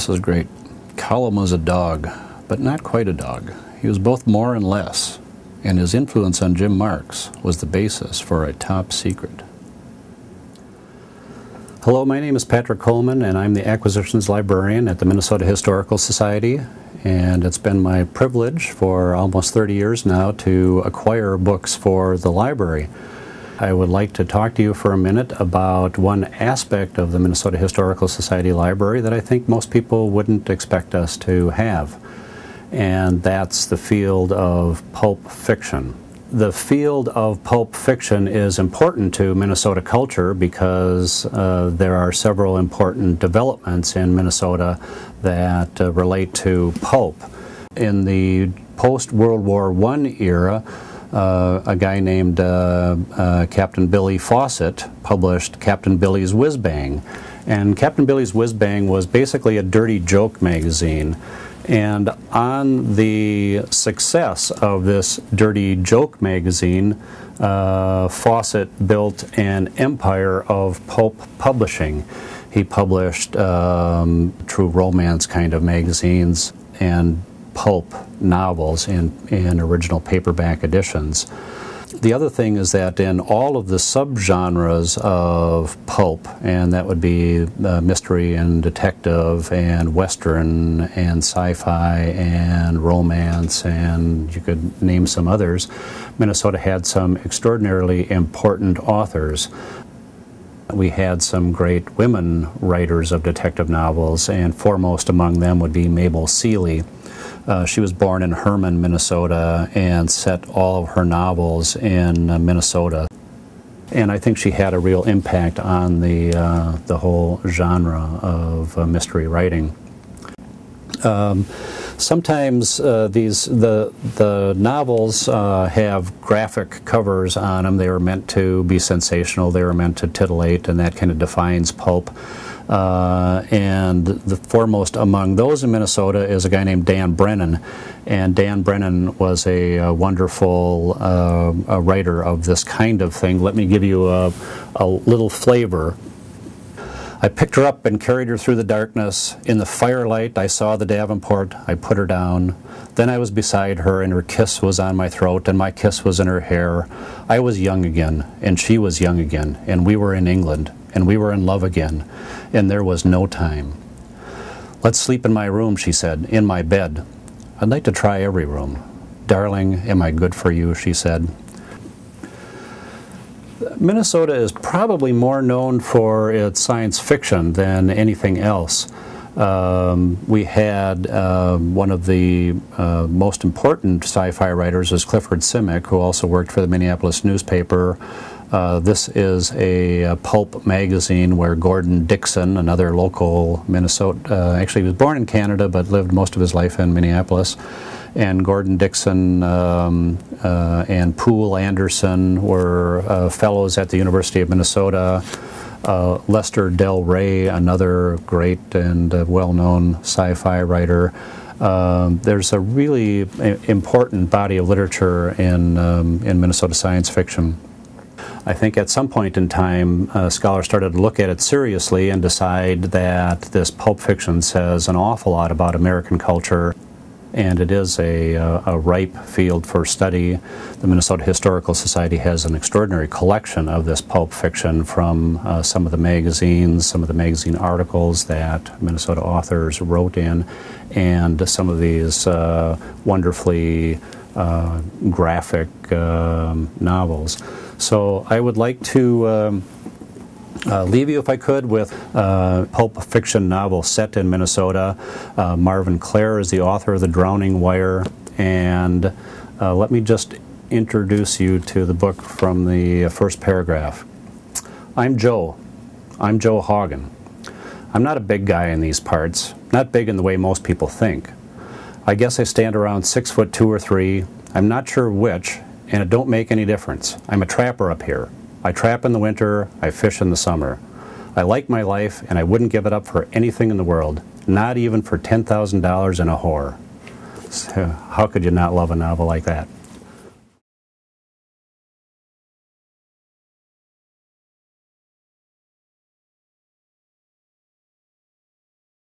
This is great. Colum was a dog, but not quite a dog. He was both more and less, and his influence on Jim Marks was the basis for a top secret. Hello, my name is Patrick Coleman, and I'm the Acquisitions Librarian at the Minnesota Historical Society, and it's been my privilege for almost 30 years now to acquire books for the library. I would like to talk to you for a minute about one aspect of the Minnesota Historical Society Library that I think most people wouldn't expect us to have, and that's the field of pulp fiction. The field of pulp fiction is important to Minnesota culture because there are several important developments in Minnesota that relate to pulp. In the post-World War I era, a guy named Captain Billy Fawcett published Captain Billy's Whiz Bang. And Captain Billy's Whiz Bang was basically a dirty joke magazine. And on the success of this dirty joke magazine, Fawcett built an empire of pulp publishing. He published true romance kind of magazines and pulp novels in original paperback editions. The other thing is that in all of the subgenres of pulp, and that would be mystery and detective and western and sci-fi and romance, and you could name some others, Minnesota had some extraordinarily important authors. We had some great women writers of detective novels, and foremost among them would be Mabel Seely. She was born in Herman, Minnesota, and set all of her novels in Minnesota. And I think she had a real impact on the whole genre of mystery writing. Sometimes the novels have graphic covers on them. They were meant to be sensational. They were meant to titillate, and that kind of defines pulp. And the foremost among those in Minnesota is a guy named Dan Brennan, and Dan Brennan was a wonderful writer of this kind of thing. Let me give you a little flavor. I picked her up and carried her through the darkness. In the firelight I saw the Davenport. I put her down. Then I was beside her, and her kiss was on my throat, and my kiss was in her hair. I was young again, and she was young again, and we were in England, and we were in love again, and there was no time. Let's sleep in my room, she said, in my bed. I'd like to try every room. Darling, am I good for you, she said. Minnesota is probably more known for its science fiction than anything else. We had one of the most important sci-fi writers was Clifford Simic, who also worked for the Minneapolis newspaper. This is a pulp magazine where Gordon Dixon, another local Minnesota, actually he was born in Canada but lived most of his life in Minneapolis, and Gordon Dixon and Poole Anderson were fellows at the University of Minnesota. Lester Del Rey, another great and well-known sci-fi writer. There's a really important body of literature in Minnesota science fiction. I think at some point in time, scholars started to look at it seriously and decide that this pulp fiction says an awful lot about American culture, and it is a ripe field for study. The Minnesota Historical Society has an extraordinary collection of this pulp fiction from some of the magazines, some of the magazine articles that Minnesota authors wrote in, and some of these wonderfully graphic novels. So I would like to leave you, if I could, with a pulp fiction novel set in Minnesota. Marvin Clare is the author of The Drowning Wire, and let me just introduce you to the book from the first paragraph. I'm Joe Hagen. I'm not a big guy in these parts, not big in the way most people think. I guess I stand around 6'2" or 3. I'm not sure which, and it don't make any difference. I'm a trapper up here. I trap in the winter, I fish in the summer. I like my life, and I wouldn't give it up for anything in the world, not even for $10,000 and a whore. So how could you not love a novel like that?